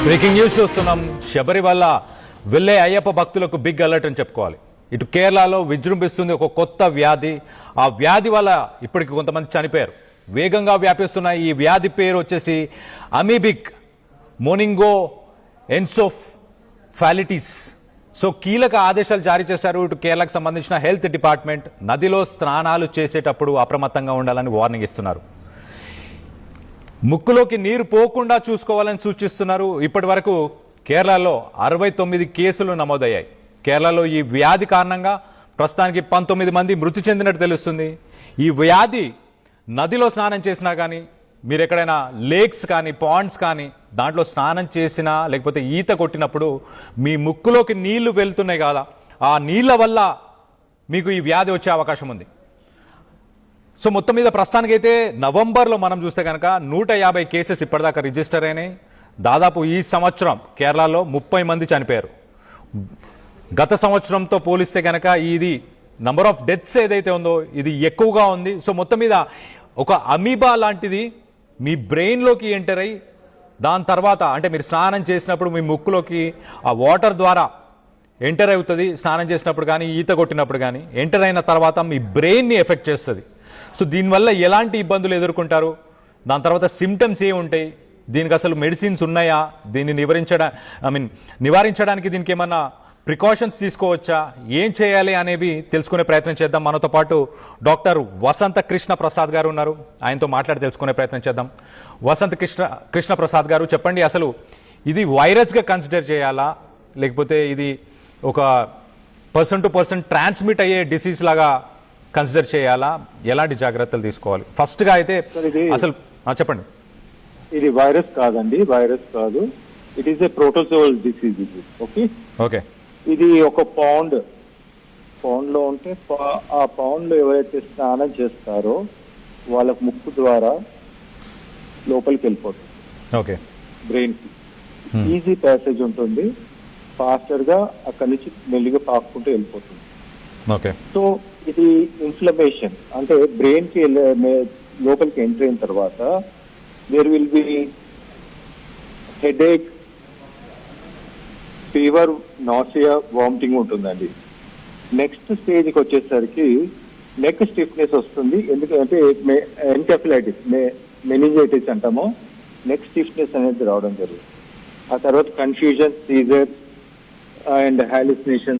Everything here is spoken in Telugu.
బ్రేకింగ్ న్యూస్ చూస్తున్నాం. శబరిమల వెళ్ళే అయ్యప్ప భక్తులకు బిగ్ అలర్ట్ అని చెప్పుకోవాలి. ఇటు కేరళలో విజృంభిస్తుంది ఒక కొత్త వ్యాధి. ఆ వ్యాధి వల్ల ఇప్పటికి కొంతమంది చనిపోయారు. వేగంగా వ్యాపిస్తున్న ఈ వ్యాధి పేరు వచ్చేసి అమీబిక్ మోనింగో ఎన్సోఫాలిటిస్. సో కీలక ఆదేశాలు జారీ చేశారు ఇటు కేరళకు సంబంధించిన హెల్త్ డిపార్ట్మెంట్. నదిలో స్నానాలు చేసేటప్పుడు అప్రమత్తంగా ఉండాలని వార్నింగ్ ఇస్తున్నారు. ముక్కులోకి నీరు పోకుండా చూసుకోవాలని సూచిస్తున్నారు. ఇప్పటి వరకు కేరళలో 69 కేసులు నమోదయ్యాయి. కేరళలో ఈ వ్యాధి కారణంగా ప్రస్తుతానికి 19 మంది మృతి చెందినట్టు తెలుస్తుంది. ఈ వ్యాధి నదిలో స్నానం చేసినా కానీ, మీరు ఎక్కడైనా లేక్స్ కానీ పాండ్స్ కానీ దాంట్లో స్నానం చేసినా లేకపోతే ఈత కొట్టినప్పుడు మీ ముక్కులోకి నీళ్లు వెళ్తున్నాయి కదా, ఆ నీళ్ల వల్ల మీకు ఈ వ్యాధి వచ్చే అవకాశం ఉంది. సో మొత్తం మీద ప్రస్తుతానికైతే నవంబర్లో మనం చూస్తే కనుక 150 కేసెస్ ఇప్పటిదాకా రిజిస్టర్ అయినాయి. దాదాపు ఈ సంవత్సరం కేరళలో 30 మంది చనిపోయారు. గత సంవత్సరంతో పోలిస్తే కనుక ఇది నంబర్ ఆఫ్ డెత్స్ ఏదైతే ఉందో ఇది ఎక్కువగా ఉంది. సో మొత్తం మీద ఒక అమీబా లాంటిది మీ బ్రెయిన్లోకి ఎంటర్ అయ్యి దాని తర్వాత అంటే మీరు స్నానం చేసినప్పుడు మీ ముక్కులోకి ఆ వాటర్ ద్వారా ఎంటర్ అవుతుంది. స్నానం చేసినప్పుడు కానీ ఈత కొట్టినప్పుడు కానీ ఎంటర్ అయిన తర్వాత మీ బ్రెయిన్ని ఎఫెక్ట్ చేస్తుంది. సో దీనివల్ల ఎలాంటి ఇబ్బందులు ఎదుర్కొంటారు, దాని తర్వాత సిమ్టమ్స్ ఏ ఉంటాయి, దీనికి అసలు మెడిసిన్స్ ఉన్నాయా, దీన్ని నివారించడానికి దీనికి ఏమన్నా ప్రికాషన్స్ తీసుకోవచ్చా, ఏం చేయాలి అనేవి తెలుసుకునే ప్రయత్నం చేద్దాం. మనతో పాటు డాక్టర్ వసంత కృష్ణ ప్రసాద్ గారు ఉన్నారు. ఆయనతో మాట్లాడి తెలుసుకునే ప్రయత్నం చేద్దాం. వసంత కృష్ణ ప్రసాద్ గారు చెప్పండి, అసలు ఇది వైరస్గా కన్సిడర్ చేయాలా లేకపోతే ఇది ఒక పర్సన్ టు పర్సన్ ట్రాన్స్మిట్ అయ్యే డిసీజ్ లాగా కన్సిడర్ చేయాలా, ఎలాంటి జాగ్రత్తలు తీసుకోవాలి? ఫస్ట్ గా అయితే అసలు చెప్పండి. ఇది వైరస్ కాదండి, వైరస్ కాదు. It is a protozoal disease. Okay okay ఇది ఒక పౌండ్ లో ఉంటే ఆ పౌండ్ లో ఎవరైతే స్నానం చేస్తారో వాళ్ళకు ముక్కు ద్వారా లోపలికి వెళ్ళిపోతుంది. ఓకే బ్రెయిన్ కి ఈజీ ప్యాసేజ్ ఉంటుంది. ఫాస్టర్ గా అక్కడి నుంచి మెల్లిగా పాక్కుంటూ వెళ్ళిపోతుంది. ఓకే సో ఇది ఇన్ఫ్లమేషన్ అంటే బ్రెయిన్ కి లోపలికి ఎంటర్ అయిన తర్వాత there will be headache, fever, nausea, vomiting ఉంటుందండి. నెక్స్ట్ స్టేజ్కి వచ్చేసరికి నెక్ స్టిఫ్నెస్ వస్తుంది. ఎందుకంటే ఎన్కెఫలైటిస్, మెనింజైటిస్ అంటామో, నెక్ స్టిఫ్నెస్ అనేది రావడం జరుగుతుంది. ఆ తర్వాత కన్ఫ్యూజన్, సీజర్స్ అండ్ హాలుసినేషన్